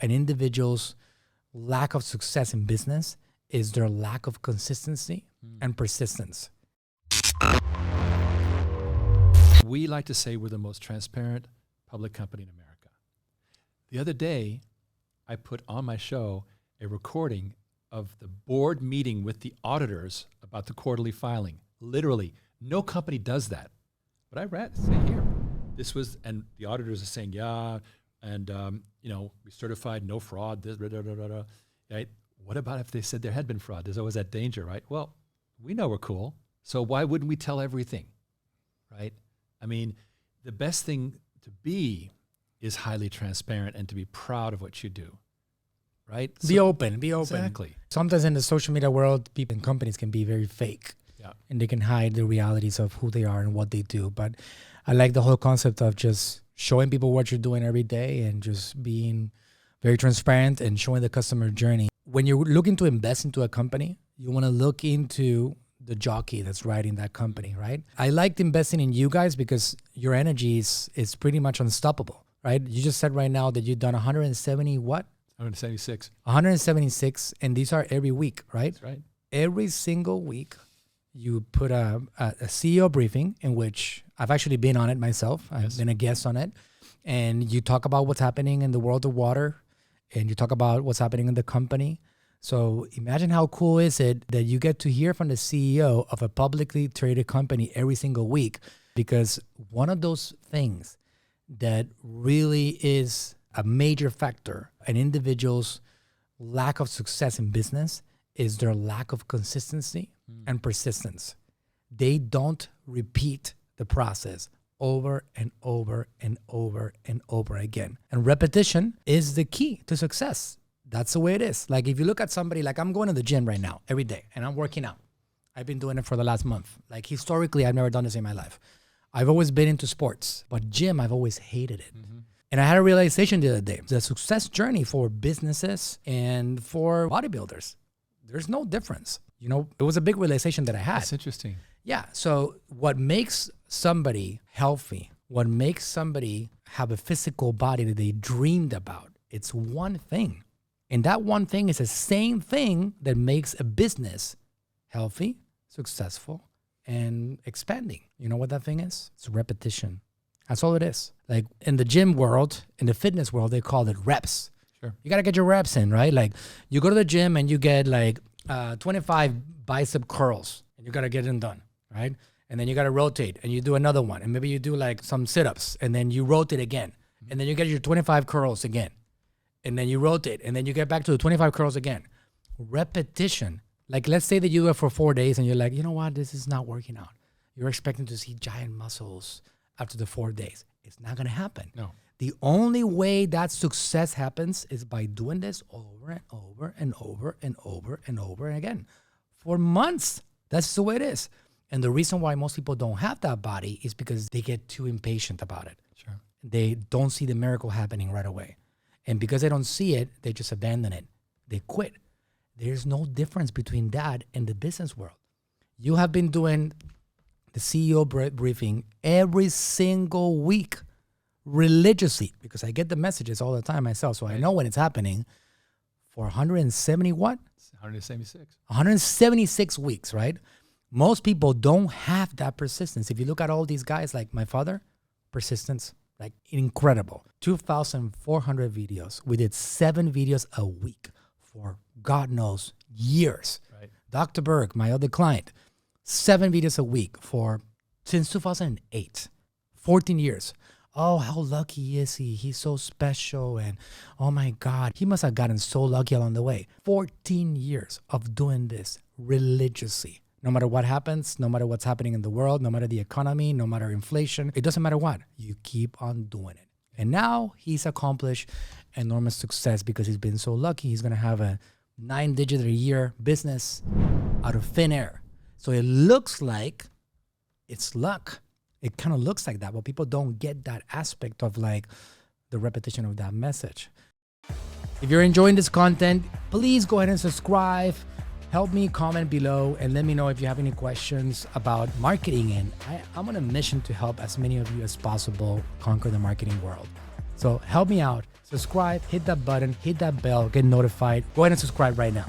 An individual's lack of success in business is their lack of consistency and persistence. We like to say we're the most transparent public company in America. The other day, I put on my show a recording of the board meeting with the auditors about the quarterly filing. Literally, no company does that. But I read, say here, this was, and the auditors are saying, yeah, and we certified no fraud, this, blah, blah, blah, blah, right? What about if they said there had been fraud? There's always that danger, right? Well, we know we're cool, so why wouldn't we tell everything, right? I mean, the best thing to be is highly transparent and to be proud of what you do, right? Be open. Exactly. Sometimes in the social media world, people and companies can be very fake. Yeah. And they can hide the realities of who they are and what they do. But I like the whole concept of just showing people what you're doing every day and just being very transparent and showing the customer journey. When you're looking to invest into a company, you want to look into the jockey that's riding that company, right? I liked investing in you guys because your energy is pretty much unstoppable, right? You just said right now that you've done 170 what? 176. 176, and these are every week, right? That's right. Every single week, you put a CEO briefing in which I've actually been on it myself. I've been a guest on it. And you talk about what's happening in the world of water, and you talk about what's happening in the company. So imagine how cool is it that you get to hear from the CEO of a publicly traded company every single week, because one of those things that really is a major factor, an individual's lack of success in business is their lack of consistency and persistence. They don't repeat the process over and over and over and over again. And repetition is the key to success. That's the way it is. Like if you look at somebody, like I'm going to the gym right now every day and I'm working out. I've been doing it for the last month. Like historically, I've never done this in my life. I've always been into sports, but gym, I've always hated it. Mm-hmm. And I had a realization the other day. The success journey for businesses and for bodybuilders, there's no difference. You know, it was a big realization that I had. That's interesting. Yeah. So what makes somebody healthy, what makes somebody have a physical body that they dreamed about, it's one thing. And that one thing is the same thing that makes a business healthy, successful, and expanding. You know what that thing is? It's repetition. That's all it is. Like in the gym world, in the fitness world, they call it reps. Sure. You got to get your reps in, right? Like you go to the gym and you get like 25 bicep curls and you got to get them done, right? And then you got to rotate and you do another one. And maybe you do like some sit-ups and then you rotate again. And then you get your 25 curls again. And then you rotate and then you get back to the 25 curls again. Repetition. Like let's say that you do it for 4 days and you're like, you know what? This is not working out. You're expecting to see giant muscles after the 4 days. It's not going to happen. No. The only way that success happens is by doing this over and over and over and over and over again for months. That's the way it is. And the reason why most people don't have that body is because they get too impatient about it. Sure. They don't see the miracle happening right away. And because they don't see it, they just abandon it. They quit. There's no difference between that and the business world. You have been doing the CEO briefing every single week religiously, because I get the messages all the time myself, so I know when it's happening, for 170 what? 176. 176 weeks, right? Most people don't have that persistence. If you look at all these guys like my father, persistence, like incredible. 2,400 videos. We did 7 videos a week for God knows years. Right. Dr. Berg, my other client, 7 videos a week since 2008, 14 years. Oh, how lucky is he? He's so special. And oh my God, he must have gotten so lucky along the way. 14 years of doing this religiously. No matter what happens, no matter what's happening in the world, no matter the economy, no matter inflation, it doesn't matter what, you keep on doing it. And now he's accomplished enormous success because he's been so lucky. He's going to have a 9-digit a year business out of thin air. So it looks like it's luck. It kind of looks like that, but people don't get that aspect of like the repetition of that message. If you're enjoying this content, please go ahead and subscribe. Help me comment below and let me know if you have any questions about marketing. And I'm on a mission to help as many of you as possible conquer the marketing world. So help me out. Subscribe, hit that button, hit that bell, get notified. Go ahead and subscribe right now.